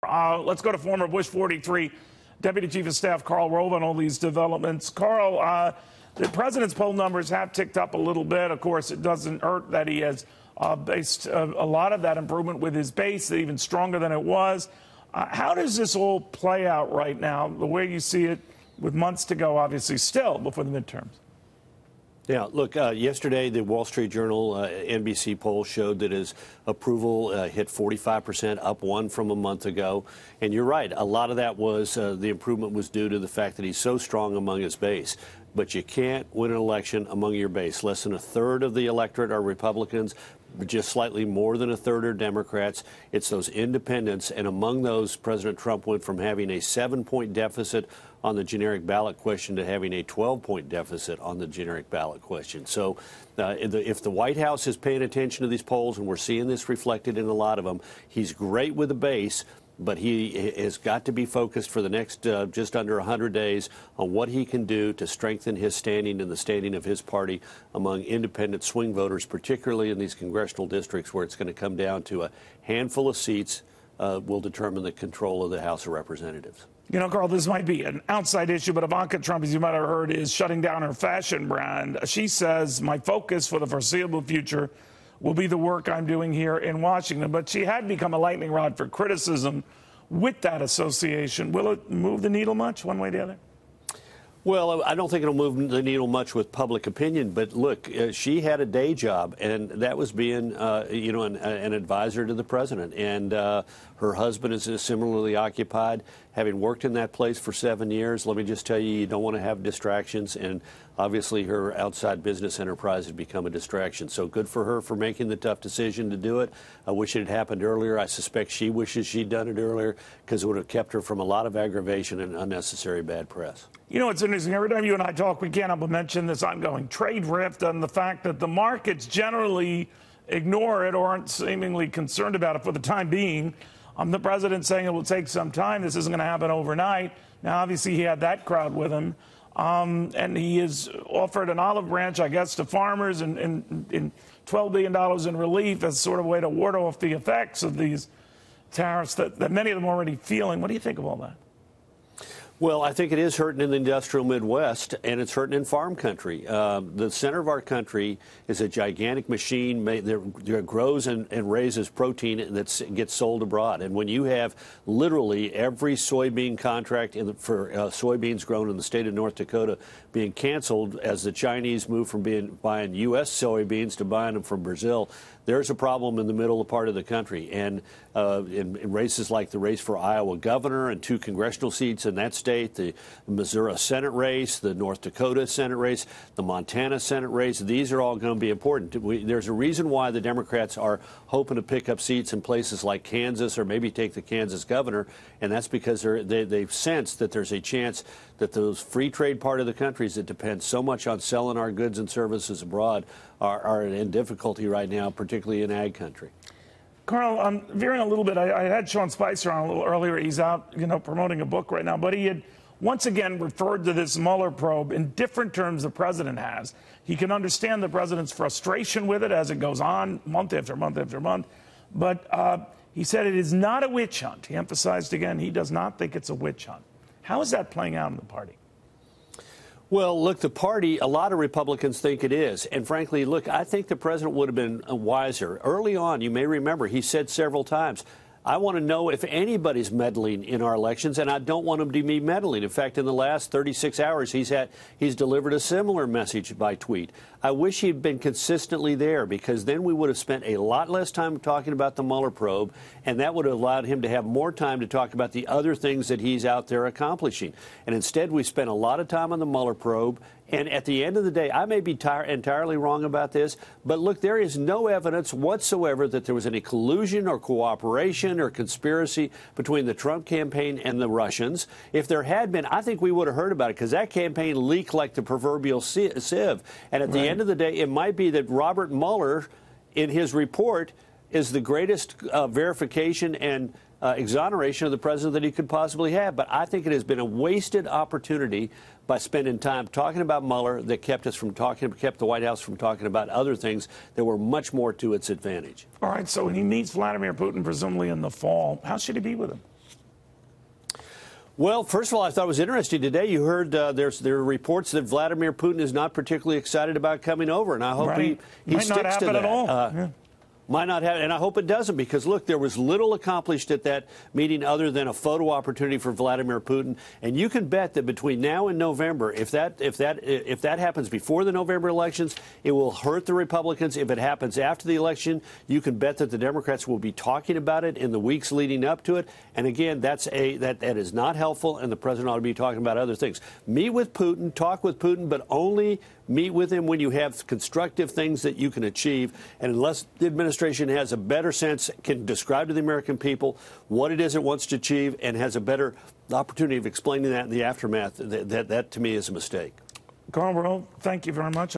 Let's go to former Bush 43 Deputy Chief of Staff Karl Rove on all these developments. Karl, the president's poll numbers have ticked up a little bit. Of course, it doesn't hurt that he has based a lot of that improvement with his base, even stronger than it was. How does this all play out right now, the way you see it, with months to go, obviously, still before the midterms? Yeah, look, yesterday the Wall Street Journal NBC poll showed that his approval hit 45%, up one from a month ago. And you're right, a lot of that was the improvement was due to the fact that he's so strong among his base. But you can't win an election among your base. Less than a third of the electorate are Republicans. Just slightly more than a third are Democrats. It's those independents. And among those, President Trump went from having a 7-point deficit on the generic ballot question to having a 12-point deficit on the generic ballot question. So if the White House is paying attention to these polls, and we're seeing this reflected in a lot of them, he's great with the base. But he has got to be focused for the next just under 100 days on what he can do to strengthen his standing and the standing of his party among independent swing voters, particularly in these congressional districts where it's going to come down to a handful of seats will determine the control of the House of Representatives. You know, Karl, this might be an outside issue, but Ivanka Trump, as you might have heard, is shutting down her fashion brand. She says, my focus for the foreseeable future will be the work I'm doing here in Washington. But she had become a lightning rod for criticism with that association. Will it move the needle much one way or the other? Well, I don't think it'll move the needle much with public opinion. But look, she had a day job, and that was being, an advisor to the president. And her husband is similarly occupied, having worked in that place for 7 years. Let me just tell you don't want to have distractions. And obviously, her outside business enterprise has become a distraction. So good for her for making the tough decision to do it. I wish it had happened earlier. I suspect she wishes she'd done it earlier because it would have kept her from a lot of aggravation and unnecessary bad press. You know, it's interesting. Every time you and I talk, we can't help but mention this ongoing trade rift and the fact that the markets generally ignore it or aren't seemingly concerned about it for the time being. The president saying it will take some time. This isn't going to happen overnight. Now, obviously, he had that crowd with him. And he has offered an olive branch, I guess, to farmers and $12 billion in relief as sort of a way to ward off the effects of these tariffs that many of them are already feeling. What do you think of all that? Well, I think it is hurting in the industrial Midwest, and it's hurting in farm country. The center of our country is a gigantic machine that grows and raises protein that gets sold abroad. And when you have literally every soybean contract for soybeans grown in the state of North Dakota being canceled as the Chinese move from buying U.S. soybeans to buying them from Brazil, there's a problem in the middle part of the country. And in races like the race for Iowa governor and 2 congressional seats in that state, the Missouri Senate race, the North Dakota Senate race, the Montana Senate race, these are all going to be important. There's a reason why the Democrats are hoping to pick up seats in places like Kansas or maybe take the Kansas governor, and that's because they've sensed that there's a chance that those free trade part of the countries that depend so much on selling our goods and services abroad are in difficulty right now, particularly in ag country. Karl, I'm veering a little bit. I had Sean Spicer on a little earlier. He's out, promoting a book right now. But he had once again referred to this Mueller probe in different terms the president has. He can understand the president's frustration with it as it goes on month after month after month. But he said it is not a witch hunt. He emphasized again he does not think it's a witch hunt. How is that playing out in the party? Well, look, the party, a lot of Republicans think it is. And frankly, look, I think the president would have been wiser. Early on, you may remember, he said several times, I want to know if anybody's meddling in our elections, and I don't want him to be meddling. In fact, in the last 36 hours, he's delivered a similar message by tweet. I wish he'd been consistently there, because then we would have spent a lot less time talking about the Mueller probe, and that would have allowed him to have more time to talk about the other things that he's out there accomplishing. And instead, we spent a lot of time on the Mueller probe. And at the end of the day, I may be entirely wrong about this, but look, there is no evidence whatsoever that there was any collusion or cooperation or conspiracy between the Trump campaign and the Russians. If there had been, I think we would have heard about it, because that campaign leaked like the proverbial sieve. And at the end of the day, it might be that Robert Mueller, in his report, is the greatest verification and exoneration of the president that he could possibly have. But I think it has been a wasted opportunity by spending time talking about Mueller that kept the White House from talking about other things that were much more to its advantage. All right, so when he meets Vladimir Putin, presumably in the fall, how should he be with him? Well, first of all, I thought it was interesting today. You heard there are reports that Vladimir Putin is not particularly excited about coming over, and I hope he Might sticks not happen to that. at all. Might not have, and I hope it doesn't, because look, there was little accomplished at that meeting other than a photo opportunity for Vladimir Putin. And you can bet that between now and November, if that happens before the November elections, it will hurt the Republicans. If it happens after the election, you can bet that the Democrats will be talking about it in the weeks leading up to it. And again, that is not helpful, and the president ought to be talking about other things. Meet with Putin, talk with Putin, but only meet with him when you have constructive things that you can achieve. And unless the administration has a better sense, can describe to the American people what it is it wants to achieve, and has a better opportunity of explaining that in the aftermath, that to me is a mistake. Carl Rove, thank you very much.